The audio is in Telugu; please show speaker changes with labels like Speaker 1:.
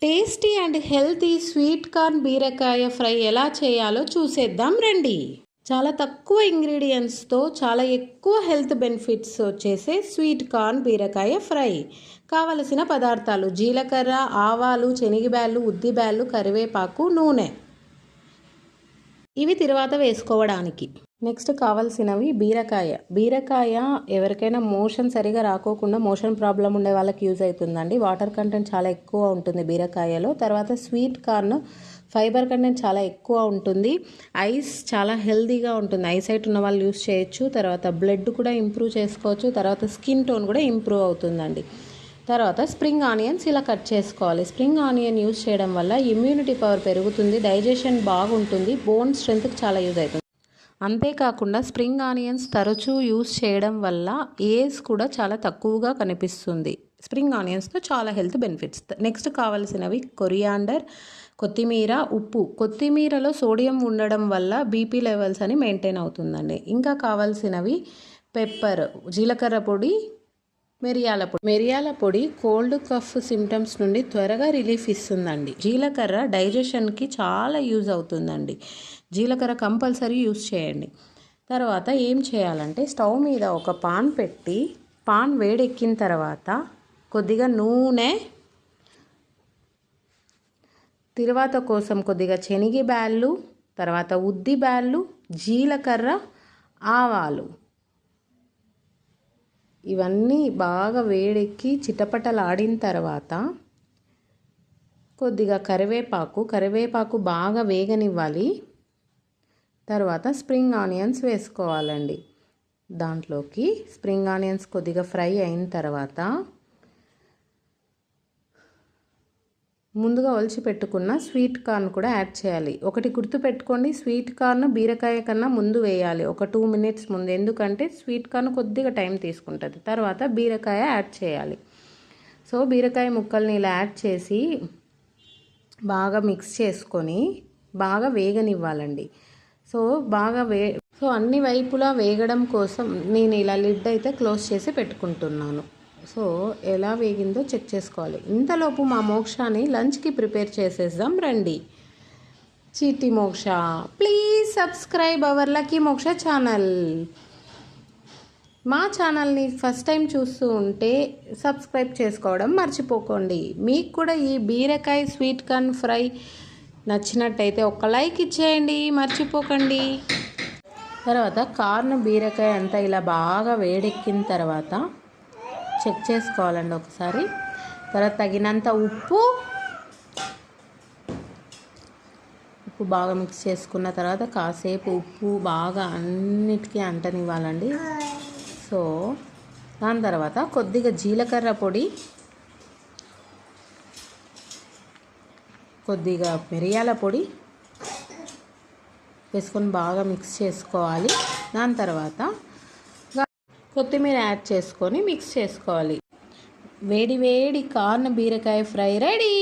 Speaker 1: Tasty and healthy sweet corn బీరకాయ ఫ్రై ఎలా చేయాలో చూసేద్దాం రండి. చాలా తక్కువ ఇంగ్రీడియంట్స్తో చాలా ఎక్కువ హెల్త్ బెనిఫిట్స్ వచ్చేసే స్వీట్ కార్న్ బీరకాయ ఫ్రై. కావలసిన పదార్థాలు: జీలకర్ర, ఆవాలు, శనగబ్యాళ్ళు, ఉద్దిబ్యాళ్ళు, కరివేపాకు, నూనె. ఇవి తర్వాత వేసుకోవడానికి. నెక్స్ట్ కావాల్సినవి బీరకాయ ఎవరికైనా మోషన్ సరిగా రాకోకుండా మోషన్ ప్రాబ్లం ఉండే వాళ్ళకి యూజ్ అవుతుందండి. వాటర్ కంటెంట్ చాలా ఎక్కువ ఉంటుంది బీరకాయలో. తర్వాత స్వీట్ కార్న్ ఫైబర్ కంటెంట్ చాలా ఎక్కువ ఉంటుంది. ఐస్ చాలా హెల్తీగా ఉంటుంది. ఐసైట్ ఉన్న వాళ్ళు యూజ్ చేయొచ్చు. తర్వాత బ్లడ్ కూడా ఇంప్రూవ్ చేసుకోవచ్చు. తర్వాత స్కిన్ టోన్ కూడా ఇంప్రూవ్ అవుతుందండి. తర్వాత స్ప్రింగ్ ఆనియన్స్ ఇలా కట్ చేసుకోవాలి. స్ప్రింగ్ ఆనియన్ యూజ్ చేయడం వల్ల ఇమ్యూనిటీ పవర్ పెరుగుతుంది, డైజెషన్ బాగుంటుంది, బోన్ స్ట్రెంత్కి చాలా యూజ్ అవుతుంది. అంతేకాకుండా స్ప్రింగ్ ఆనియన్స్ తరచూ యూజ్ చేయడం వల్ల ఏజ్ కూడా చాలా తక్కువగా కనిపిస్తుంది. స్ప్రింగ్ ఆనియన్స్తో చాలా హెల్త్ బెనిఫిట్స్. నెక్స్ట్ కావాల్సినవి కొరియాండర్, కొత్తిమీర, ఉప్పు. కొత్తిమీరలో సోడియం ఉండడం వల్ల బీపీ లెవెల్స్ అని మెయింటైన్ అవుతుందండి. ఇంకా కావాల్సినవి పెప్పర్, జీలకర్ర పొడి, మిరియాల పొడి కోల్డ్ కఫ్ సిమ్టమ్స్ నుండి త్వరగా రిలీఫ్ ఇస్తుందండి. జీలకర్ర డైజెషన్కి చాలా యూజ్ అవుతుందండి. జీలకర్ర కంపల్సరీ యూజ్ చేయండి. తర్వాత ఏం చేయాలంటే స్టవ్ మీద ఒక పాన్ పెట్టి, పాన్ వేడెక్కిన తర్వాత కొద్దిగా నూనె, తిరువాత కోసం కొద్దిగా శనగబ్యాళ్ళు, తర్వాత ఉద్దిబ్యాళ్ళు, జీలకర్ర, ఆవాలు ఇవన్నీ బాగా వేడెక్కి చిటపటలాడిన తర్వాత కొద్దిగా కరివేపాకు బాగా వేగనివ్వాలి. తర్వాత స్ప్రింగ్ ఆనియన్స్ వేసుకోవాలండి. దాంట్లోకి స్ప్రింగ్ ఆనియన్స్ కొద్దిగా ఫ్రై అయిన తర్వాత ముందుగా ఒలిచి పెట్టుకున్న స్వీట్ కార్న్ కూడా యాడ్ చేయాలి. ఒకటి గుర్తుపెట్టుకోండి, స్వీట్ కార్న్ బీరకాయ కన్నా ముందు వేయాలి, ఒక 2 minutes ముందు. ఎందుకంటే స్వీట్ కార్న్ కొద్దిగా టైం తీసుకుంటుంది. తర్వాత బీరకాయ యాడ్ చేయాలి. సో బీరకాయ ముక్కల్ని ఇలా యాడ్ చేసి బాగా మిక్స్ చేసుకొని బాగా వేగనివ్వాలండి. సో అన్ని వైపులా వేగడం కోసం నేను ఇలా లిడ్ అయితే క్లోజ్ చేసి పెట్టుకుంటున్నాను. సో ఎలా వేగిందో చెక్ చేసుకోవాలి. ఇంతలోపు మా మోక్షాని లంచ్కి ప్రిపేర్ చేసేద్దాం రండి. చీటి మోక్ష, ప్లీజ్ సబ్స్క్రైబ్ అవర్ లక్కీ మోక్ష ఛానల్. మా ఛానల్ని ఫస్ట్ టైం చూస్తూ ఉంటే సబ్స్క్రైబ్ చేసుకోవడం మర్చిపోకండి. మీకు కూడా ఈ బీరకాయ స్వీట్ కార్న్ ఫ్రై నచ్చినట్టయితే ఒక లైక్ ఇచ్చేయండి, మర్చిపోకండి. తర్వాత కార్న్ బీరకాయ అంతా ఇలా బాగా వేడెక్కిన తర్వాత చెక్ చేసుకోవాలండి ఒకసారి. తర్వాత తగినంత ఉప్పు బాగా మిక్స్ చేసుకున్న తర్వాత కాసేపు ఉప్పు బాగా అన్నిటికీ అంటనివ్వాలండి. సో దాని తర్వాత కొద్దిగా జీలకర్ర పొడి, కొద్దిగా మిరియాల పొడి వేసుకొని బాగా మిక్స్ చేసుకోవాలి. దాని తర్వాత కొత్తిమీర యాడ్ చేసుకొని మిక్స్ చేసుకోవాలి. వేడి వేడి కార్న్ బీరకాయ ఫ్రై రెడీ.